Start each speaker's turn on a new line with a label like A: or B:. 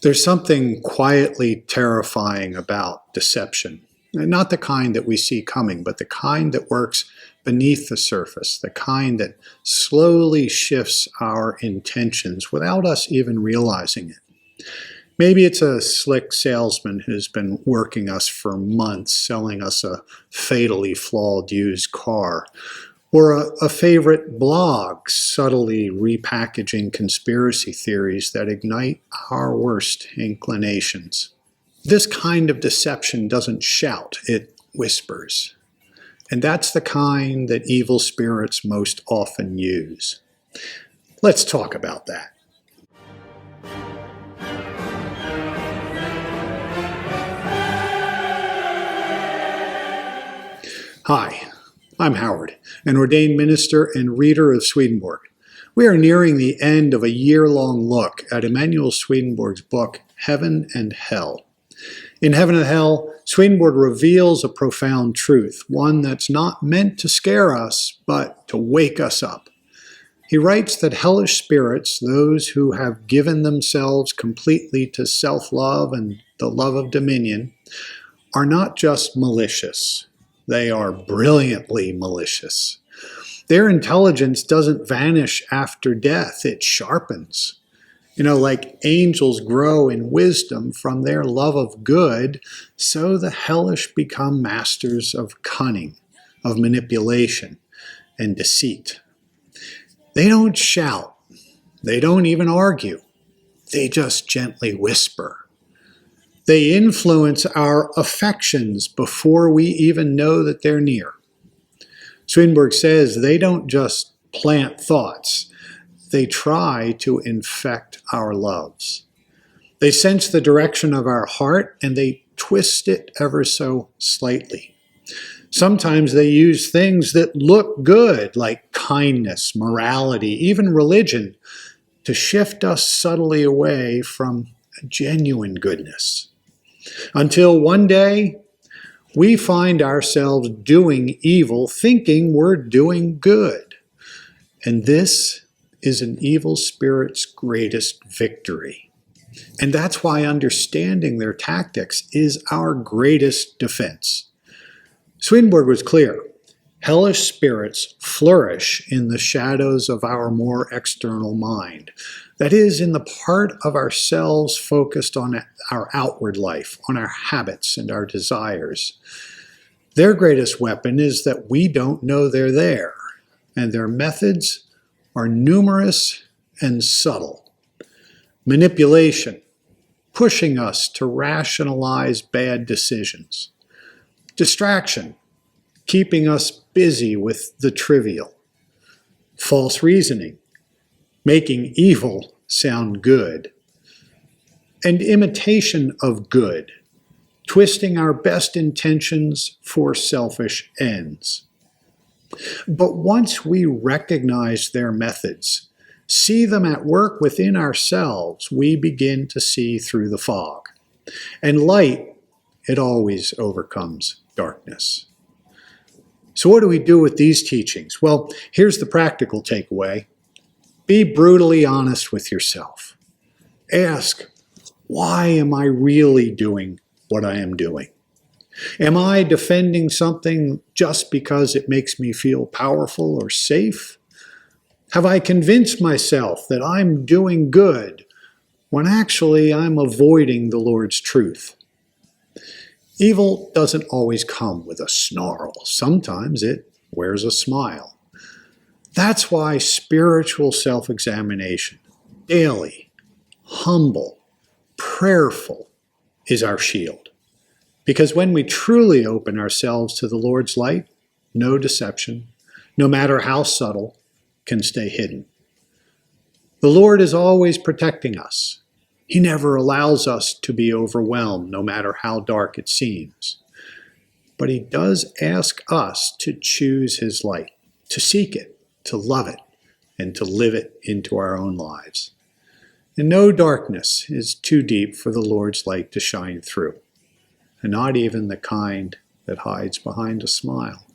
A: There's something quietly terrifying about deception. Not the kind that we see coming, but the kind that works beneath the surface, the kind that slowly shifts our intentions without us even realizing it. Maybe it's a slick salesman who's been working us for months, selling us a fatally flawed used car, or a favorite blog subtly repackaging conspiracy theories that ignite our worst inclinations. This kind of deception doesn't shout, it whispers. And that's the kind that evil spirits most often use. Let's talk about that. Hi, I'm Howard, an ordained minister and reader of Swedenborg. We are nearing the end of a year-long look at Emanuel Swedenborg's book, Heaven and Hell. In Heaven and Hell, Swedenborg reveals a profound truth, one that's not meant to scare us, but to wake us up. He writes that hellish spirits, those who have given themselves completely to self-love and the love of dominion, are not just malicious. They are brilliantly malicious. Their intelligence doesn't vanish after death, it sharpens. Like angels grow in wisdom from their love of good, so the hellish become masters of cunning, of manipulation, and deceit. They don't shout. They don't even argue. They just gently whisper. They influence our affections before we even know that they're near. Swedenborg says they don't just plant thoughts. They try to infect our loves. They sense the direction of our heart and they twist it ever so slightly. Sometimes they use things that look good, like kindness, morality, even religion, to shift us subtly away from genuine goodness. Until one day, we find ourselves doing evil, thinking we're doing good. And this is an evil spirit's greatest victory. And that's why understanding their tactics is our greatest defense. Swedenborg was clear. Hellish spirits flourish in the shadows of our more external mind. That is, in the part of ourselves focused on our outward life, on our habits and our desires. Their greatest weapon is that we don't know they're there, and their methods are numerous and subtle. Manipulation, pushing us to rationalize bad decisions. Distraction, keeping us busy with the trivial. False reasoning, making evil sound good. And imitation of good, twisting our best intentions for selfish ends. But once we recognize their methods, see them at work within ourselves, we begin to see through the fog. And light, it always overcomes darkness. So what do we do with these teachings? Well, here's the practical takeaway. Be brutally honest with yourself. Ask, why am I really doing what I am doing? Am I defending something just because it makes me feel powerful or safe? Have I convinced myself that I'm doing good when actually I'm avoiding the Lord's truth? Evil doesn't always come with a snarl. Sometimes it wears a smile. That's why spiritual self-examination, daily, humble, prayerful, is our shield. Because when we truly open ourselves to the Lord's light, no deception, no matter how subtle, can stay hidden. The Lord is always protecting us. He never allows us to be overwhelmed, no matter how dark it seems. But He does ask us to choose His light, to seek it, to love it, and to live it into our own lives. And no darkness is too deep for the Lord's light to shine through, and not even the kind that hides behind a smile.